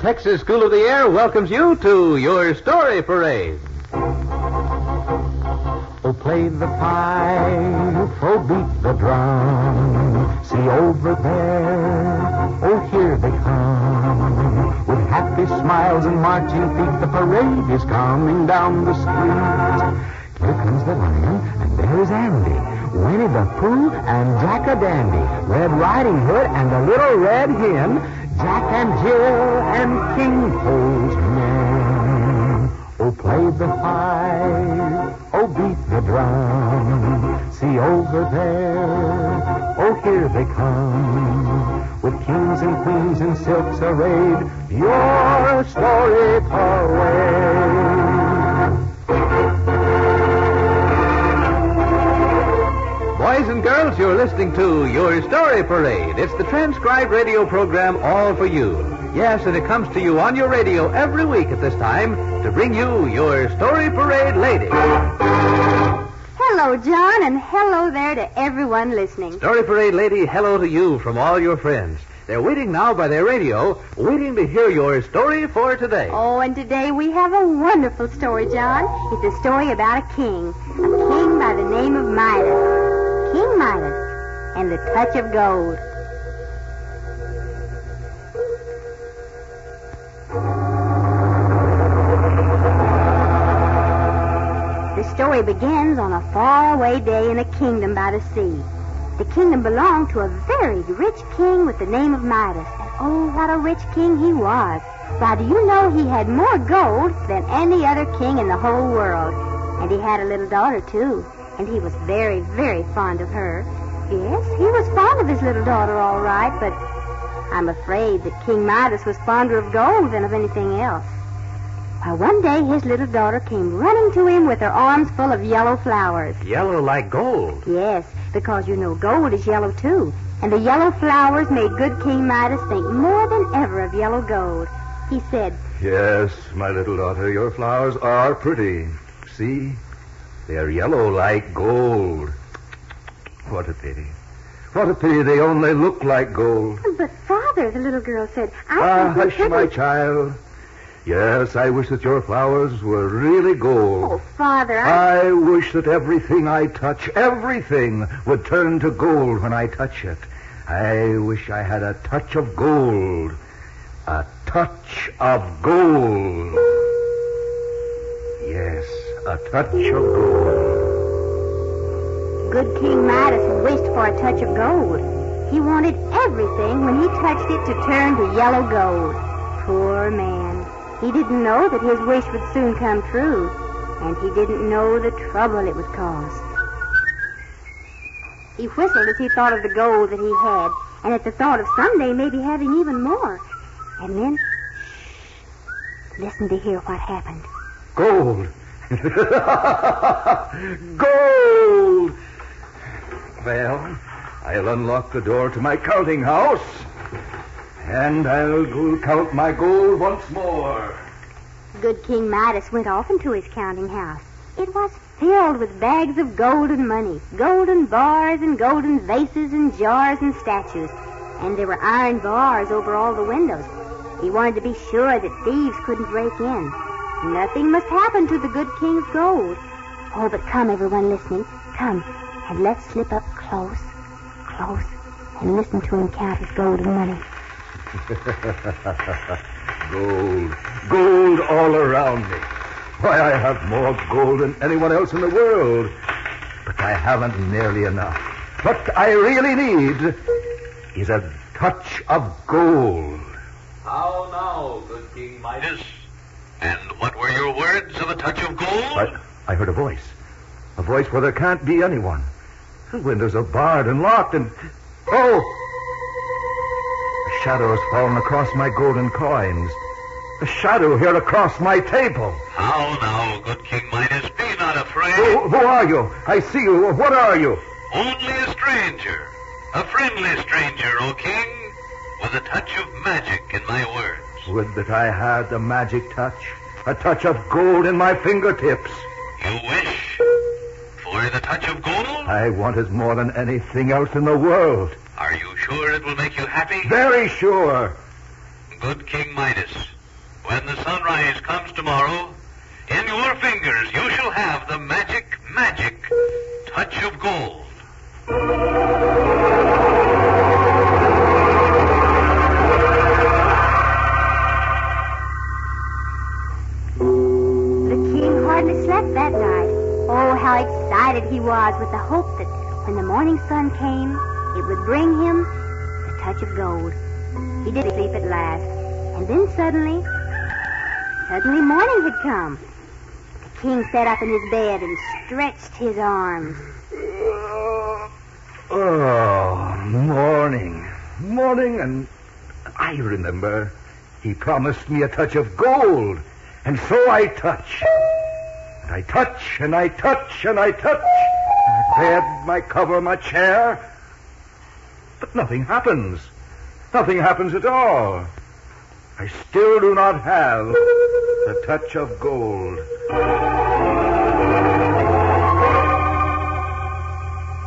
Texas School of the Air welcomes you to your story parade. Oh, play the pipe, oh, beat the drum. See over there, oh, here they come. With happy smiles and marching feet, the parade is coming down the street. Here comes the lion, and there's Andy, Winnie the Pooh, and Jack a Dandy, Red Riding Hood, and the Little Red Hen, Jack and Jill, and King Postman. Oh, play the pipe, oh, beat the drum. See over there, oh, here they come. With kings and queens in silks arrayed, your story parade. Boys and girls, you're listening to Your Story Parade. It's the transcribed radio program all for you. Yes, and it comes to you on your radio every week at this time to bring you Your Story Parade lady. Hello, John, and hello there to everyone listening. Story Parade lady, hello to you from all your friends. They're waiting now by their radio, waiting to hear your story for today. Oh, and today we have a wonderful story, John. It's a story about a king by the name of Midas. King Midas and the touch of gold. The story begins on a faraway day in a kingdom by the sea. The kingdom belonged to a very rich king with the name of Midas. And oh, what a rich king he was. Why, do you know he had more gold than any other king in the whole world? And he had a little daughter, too. And he was very, very fond of her. Yes, he was fond of his little daughter, all right, but I'm afraid that King Midas was fonder of gold than of anything else. Why, one day his little daughter came running to him with her arms full of yellow flowers. Yellow like gold? Yes, because you know gold is yellow, too. And the yellow flowers made good King Midas think more than ever of yellow gold. He said, "Yes, my little daughter, your flowers are pretty. See? They're yellow like gold. What a pity. What a pity they only look like gold." "But, Father," the little girl said, Hush, my child. Yes, I wish that your flowers were really gold. Oh, Father, I wish that everything I touch, everything, would turn to gold when I touch it. I wish I had a touch of gold. A touch of gold. Yes, a touch of gold. Good King Midas wished for a touch of gold. He wanted everything when he touched it to turn to yellow gold. Poor man. He didn't know that his wish would soon come true, and he didn't know the trouble it would cause. He whistled as he thought of the gold that he had, and at the thought of someday maybe having even more. And then, listen to hear what happened. Gold. Gold! Well, I'll unlock the door to my counting house, and I'll go count my gold once more. Good King Midas went off into his counting house. It was filled with bags of golden money, golden bars and golden vases and jars and statues. And there were iron bars over all the windows. He wanted to be sure that thieves couldn't break in. Nothing must happen to the good king's gold. Oh, but come, everyone listening. Come, and let's slip up close, and listen to him count his golden money. Gold all around me. Why, I have more gold than anyone else in the world. But I haven't nearly enough. What I really need is a touch of gold. How now, good King Midas? And what were your words of a touch of gold? I heard a voice. A voice where there can't be anyone. The windows are barred and locked and... Oh! A shadow has fallen across my golden coins. A shadow here across my table. How now, good King Midas? Be not afraid. Who are you? I see you. What are you? Only a stranger. A friendly stranger, O King, with a touch of magic in my words. Would that I had the magic touch. A touch of gold in my fingertips. You wish for the touch of gold? I want it more than anything else in the world. Are you sure it will make you happy? Very sure. Good King Midas, when the sunrise comes tomorrow, in your fingers you shall have the magic touch of gold. The king hardly slept that night. Oh, how excited he was with the hope that when the morning sun came, it would bring him the touch of gold. He did sleep at last, and then suddenly morning had come. The king sat up in his bed and stretched his arms. Morning, and I remember he promised me a touch of gold, and so I touch. And I touch, and I touch, and I touch. My bed, my cover, my chair. But nothing happens. Nothing happens at all. I still do not have the touch of gold.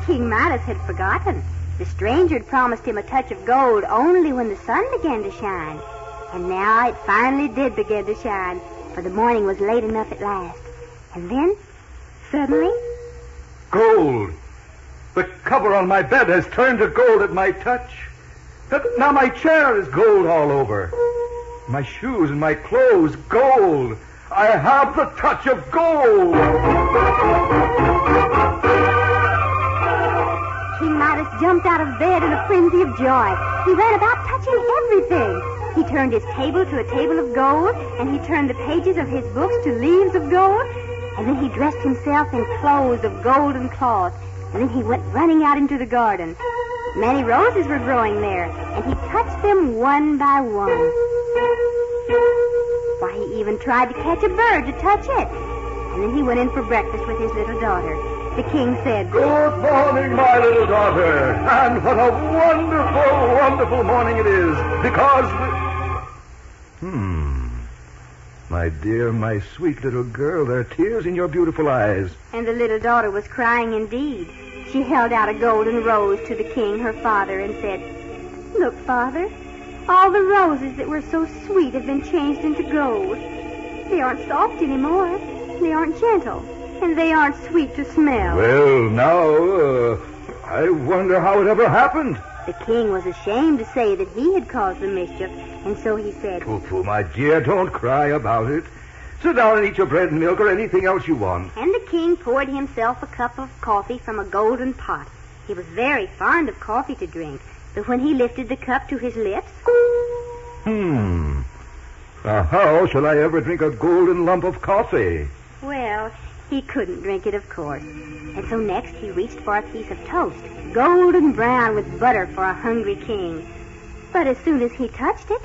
King Midas had forgotten. The stranger had promised him a touch of gold only when the sun began to shine. And now it finally did begin to shine, for the morning was late enough at last. And then, suddenly... Gold! The cover on my bed has turned to gold at my touch. Now my chair is gold all over. My shoes and my clothes, gold. I have the touch of gold. King Midas jumped out of bed in a frenzy of joy. He ran about touching everything. He turned his table to a table of gold, and he turned the pages of his books to leaves of gold, and then he dressed himself in clothes of golden cloth, and then he went running out into the garden. Many roses were growing there, and he touched them one by one. Why, he even tried to catch a bird to touch it. And then he went in for breakfast with his little daughter. The king said, Good morning, my little daughter. And what a wonderful, wonderful morning it is. Because... My dear, my sweet little girl, there are tears in your beautiful eyes. And the little daughter was crying indeed. She held out a golden rose to the king, her father, and said, Look, Father, all the roses that were so sweet have been changed into gold. They aren't soft anymore. They aren't gentle. And they aren't sweet to smell. Well, now, I wonder how it ever happened. The king was ashamed to say that he had caused the mischief, and so he said, Pooh, my dear, don't cry about it. Sit down and eat your bread and milk or anything else you want. And the king poured himself a cup of coffee from a golden pot. He was very fond of coffee to drink, but when he lifted the cup to his lips... How shall I ever drink a golden lump of coffee? Well, he couldn't drink it, of course. And so next he reached for a piece of toast, golden brown with butter for a hungry king. But as soon as he touched it...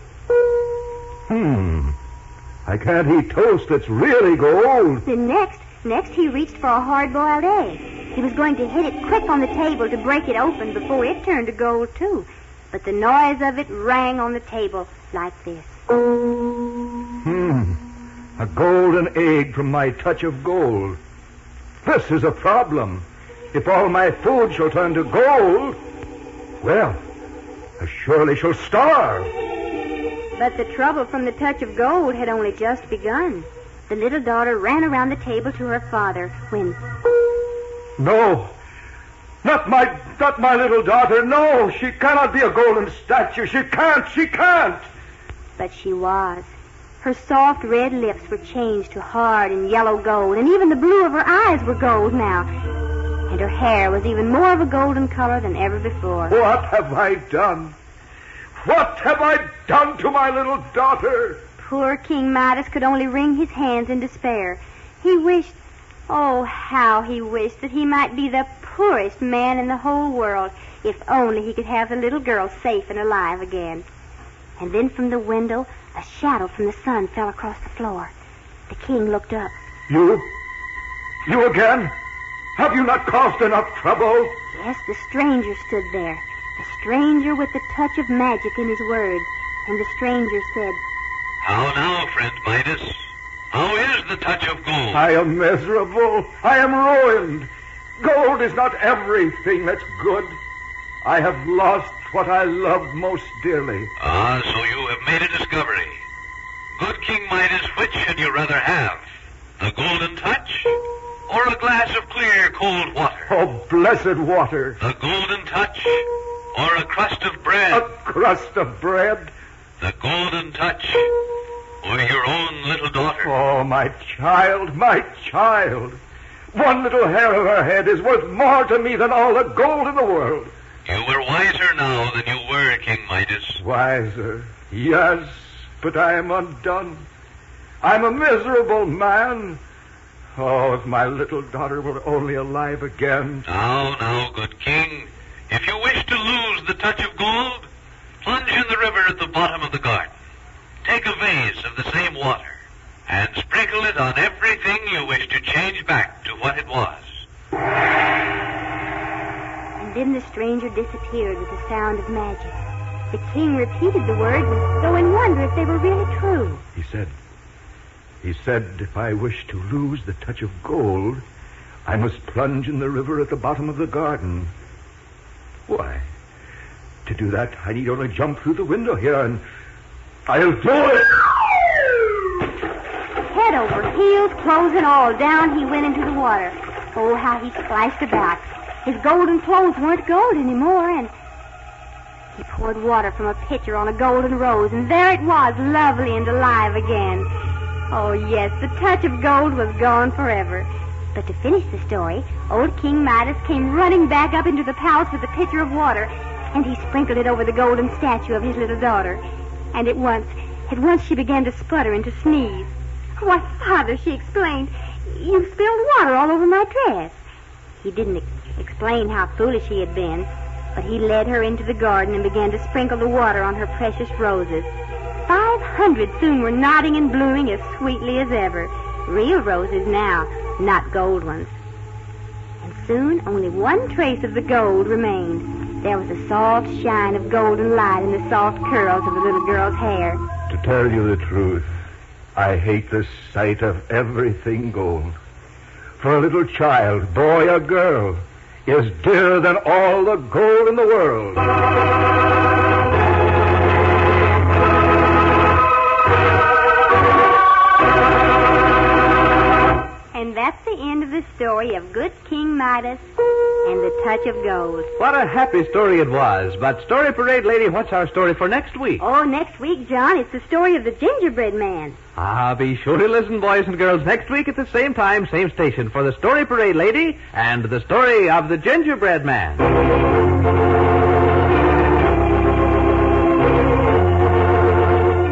I can't eat toast that's really gold. Then next he reached for a hard-boiled egg. He was going to hit it quick on the table to break it open before it turned to gold, too. But the noise of it rang on the table like this. A golden egg from my touch of gold. This is a problem. If all my food shall turn to gold, well, I surely shall starve. But the trouble from the touch of gold had only just begun. The little daughter ran around the table to her father when... No, not my little daughter. No, she cannot be a golden statue. She can't. But she was. Her soft red lips were changed to hard and yellow gold, and even the blue of her eyes were gold now. And her hair was even more of a golden color than ever before. What have I done? What have I done to my little daughter? Poor King Midas could only wring his hands in despair. He wished, oh, how he wished that he might be the poorest man in the whole world, if only he could have the little girl safe and alive again. And then from the window, a shadow from the sun fell across the floor. The king looked up. You again? Have you not caused enough trouble? Yes, the stranger stood there. The stranger with the touch of magic in his words. And the stranger said, How now, friend Midas? How is the touch of gold? I am miserable. I am ruined. Gold is not everything that's good. I have lost what I loved most dearly. So you have made a discovery. Good King Midas, which should you rather have? The golden touch or a glass of clear, cold water? Oh, blessed water. The golden touch or a crust of bread? A crust of bread. The golden touch or your own little daughter? Oh, my child, my child. One little hair of her head is worth more to me than all the gold in the world. You are wiser now than you were, King Midas. Wiser, yes, but I am undone. I'm a miserable man. Oh, if my little daughter were only alive again. Now, good king. If you wish to lose the touch of gold, plunge in the river at the bottom of the garden. Take a vase of the same water and sprinkle it on everything you wish to change back to what it was. And then the stranger disappeared with the sound of magic. The king repeated the words as though in wonder if they were really true. He said, if I wish to lose the touch of gold, I must plunge in the river at the bottom of the garden. Why, to do that, I need only jump through the window here, and I'll do it. Head over heels, clothes and all, down he went into the water. Oh, how he splashed about. His golden clothes weren't gold anymore, and he poured water from a pitcher on a golden rose, and there it was, lovely and alive again. Oh, yes, the touch of gold was gone forever. But to finish the story, old King Midas came running back up into the palace with a pitcher of water, and he sprinkled it over the golden statue of his little daughter. And at once she began to sputter and to sneeze. Why, Father, she exclaimed, you spilled water all over my dress. He didn't explain how foolish he had been, but he led her into the garden and began to sprinkle the water on her precious roses. 500 soon were nodding and blooming as sweetly as ever. Real roses now, not gold ones. And soon only one trace of the gold remained. There was a soft shine of golden light in the soft curls of the little girl's hair. To tell you the truth, I hate the sight of everything gold. For a little child, boy or girl, is dearer than all the gold in the world. And that's the end of the story of Good King Midas and the touch of gold. What a happy story it was. But Story Parade Lady, what's our story for next week? Oh, next week, John, it's the story of the gingerbread man. Be sure to listen, boys and girls, next week at the same time, same station, for the Story Parade Lady and the story of the gingerbread man.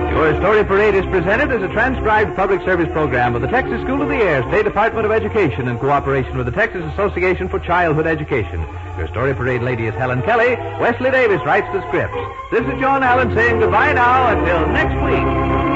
Your Story Parade is presented as a transcribed public service program of the Texas School of the Air, State Department of Education, in cooperation with the Texas Association for Childhood Education. Your Story Parade Lady is Helen Kelly. Wesley Davis writes the scripts. This is John Allen saying goodbye now until next week.